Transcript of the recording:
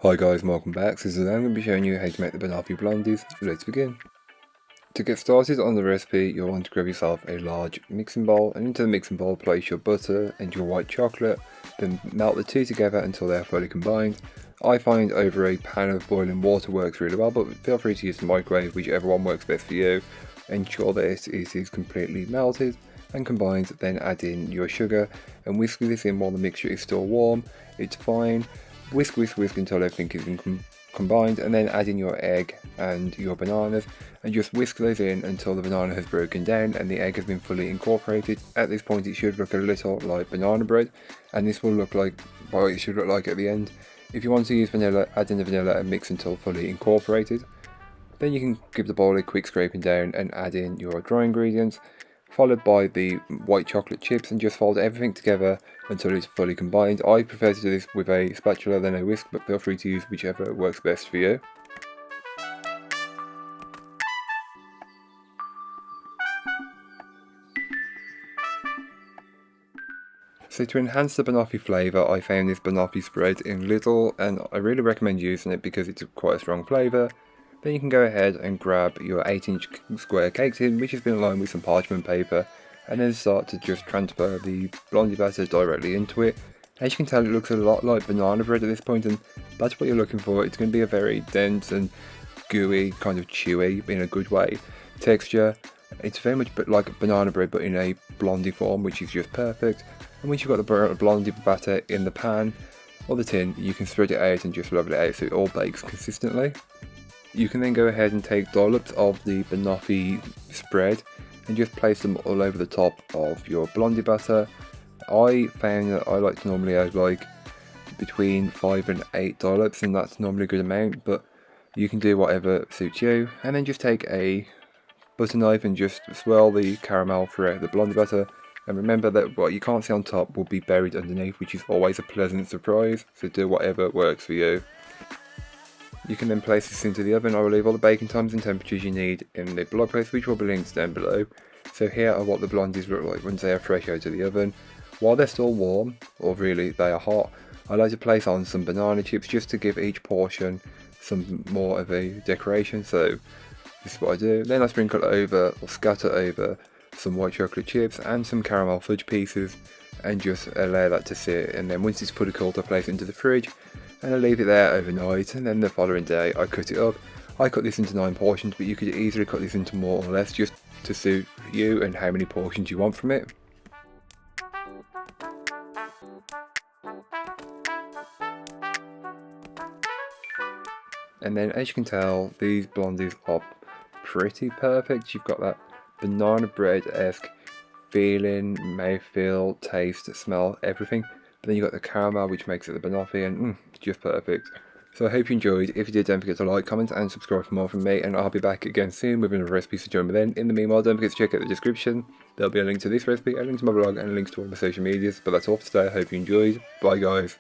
Hi guys, welcome back. So today I'm going to be showing you how to make the banoffee blondies. Let's begin. To get started on the recipe, you'll want to grab yourself a large mixing bowl, and into the mixing bowl place your butter and your white chocolate, then melt the two together until they are fully combined. I find over a pan of boiling water works really well, but feel free to use the microwave, whichever one works best for you. Ensure that it is completely melted and combined, then add in your sugar and whisk this in while the mixture is still warm. It's fine. Whisk until everything is combined, and then add in your egg and your bananas and just whisk those in until the banana has broken down and the egg has been fully incorporated. At this point it should look a little like banana bread, and this will look like what it should look like at the end. If you want to use vanilla, add in the vanilla and mix until fully incorporated. Then you can give the bowl a quick scraping down and add in your dry ingredients, followed by the white chocolate chips, and just fold everything together until it's fully combined. I prefer to do this with a spatula than a whisk, but feel free to use whichever works best for you. So to enhance the banoffee flavour, I found this banoffee spread in Lidl, and I really recommend using it because it's quite a strong flavour. Then you can go ahead and grab your 8-inch square cake tin, which has been lined with some parchment paper, and then start to just transfer the blondie batter directly into it. As you can tell, it looks a lot like banana bread at this point, and that's what you're looking for. It's going to be a very dense and gooey, kind of chewy, in a good way, texture. It's very much like banana bread, but in a blondie form, which is just perfect. And once you've got the blondie batter in the pan or the tin, you can spread it out and just level it out so it all bakes consistently. You can then go ahead and take dollops of the banoffee spread and just place them all over the top of your blondie batter. I found that I like to normally add like between 5 and 8 dollops, and that's normally a good amount, but you can do whatever suits you. And then just take a butter knife and just swirl the caramel throughout the blondie batter. And remember that what you can't see on top will be buried underneath, which is always a pleasant surprise, so do whatever works for you. You can then place this into the oven. I will leave all the baking times and temperatures you need in the blog post, which will be linked down below. So here are what the blondies look like once they are fresh out of the oven. While they're still warm, or really they are hot, I like to place on some banana chips just to give each portion some more of a decoration. So this is what I do. Then I sprinkle over or scatter over some white chocolate chips and some caramel fudge pieces, and just allow that to sit. And then once it's fully cooled, I place it into the fridge and I leave it there overnight, and then the following day I cut it up. I cut this into 9 portions, but you could easily cut this into more or less, just to suit you and how many portions you want from it. And then as you can tell, these blondies are pretty perfect. You've got that banana bread-esque feeling, mouthfeel, taste, smell, everything. But then you've got the caramel, which makes it the banoffee, and just perfect. So I hope you enjoyed. If you did, don't forget to like, comment and subscribe for more from me, and I'll be back again soon with another recipe, so join me then. In the meanwhile, don't forget to check out the description. There'll be a link to this recipe, a link to my blog, and links to all my social medias. But that's all for today. I hope you enjoyed. Bye guys.